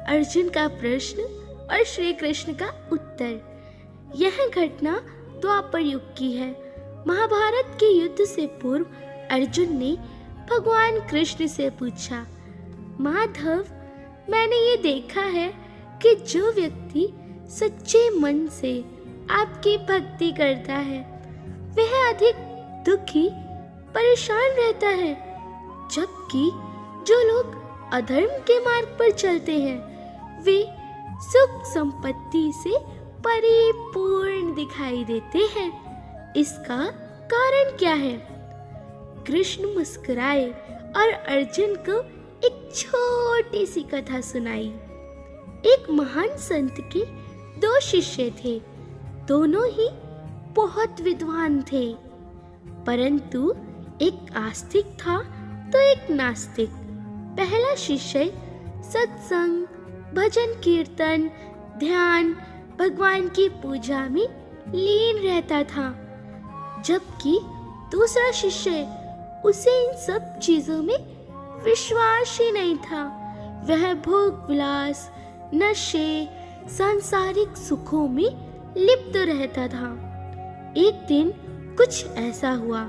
अर्जुन का प्रश्न और श्री कृष्ण का उत्तर। यह घटना द्वापर युग की है। महाभारत के युद्ध से पूर्व अर्जुन ने भगवान कृष्ण से पूछा, माधव, मैंने ये देखा है कि जो व्यक्ति सच्चे मन से आपकी भक्ति करता है वह अधिक दुखी परेशान रहता है, जबकि जो लोग अधर्म के मार्ग पर चलते हैं वे सुख संपत्ति से परिपूर्ण दिखाई देते हैं। इसका कारण क्या है? कृष्ण मुस्कुराए और अर्जुन को एक छोटी सी कथा सुनाई। एक महान संत के 2 शिष्य थे। दोनों ही बहुत विद्वान थे, परंतु एक आस्तिक था तो एक नास्तिक। पहला शिष्य सत्संग, भजन कीर्तन, ध्यान, भगवान की पूजा में लीन रहता था, जबकि दूसरा शिष्य उसे इन सब चीजों में विश्वास ही नहीं था। वह भोग विलास, नशे, सांसारिक सुखों में लिप्त रहता था। एक दिन कुछ ऐसा हुआ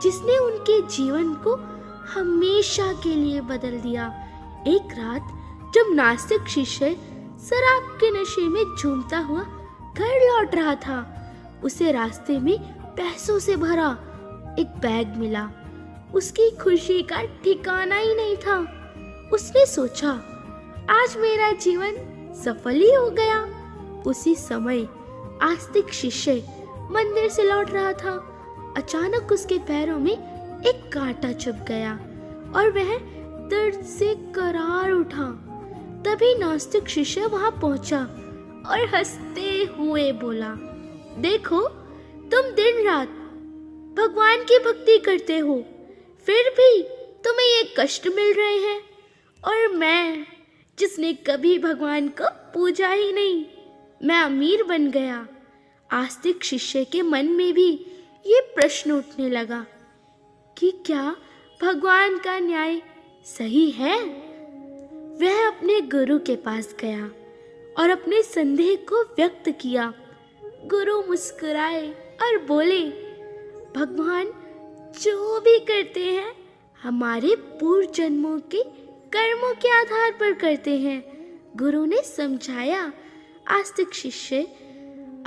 जिसने उनके जीवन को हमेशा के लिए बदल दिया। एक रात जब नास्तिक शिष्य शराब के नशे में झूमता हुआ घर लौट रहा था, उसे रास्ते में पैसों से भरा एक बैग मिला। उसकी खुशी का ठिकाना ही नहीं था। उसने सोचा, आज मेरा जीवन सफल ही हो गया। उसी समय आस्तिक शिष्य मंदिर से लौट रहा था। अचानक उसके पैरों में एक कांटा चुभ गया और वह दर्द से करार उठा। तभी नास्तिक शिष्य वहां पहुंचा और हंसते हुए बोला, देखो, तुम दिन रात भगवान की भक्ति करते हो, फिर भी तुम्हें ये कष्ट मिल रहे हैं, और मैं जिसने कभी भगवान को पूजा ही नहीं, मैं अमीर बन गया। आस्तिक शिष्य के मन में भी ये प्रश्न उठने लगा कि क्या भगवान का न्याय सही है? वह अपने गुरु के पास गया और अपने संदेह को व्यक्त किया। गुरु मुस्कुराए और बोले, भगवान जो भी करते हैं हमारे पूर्व जन्मों के कर्मों के आधार पर करते हैं। गुरु ने समझाया, आस्तिक शिष्य,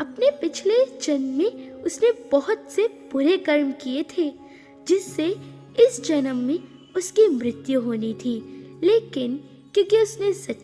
अपने पिछले जन्म में उसने बहुत से बुरे कर्म किए थे जिससे इस जन्म में उसकी मृत्यु होनी थी, लेकिन क्योंकि उसने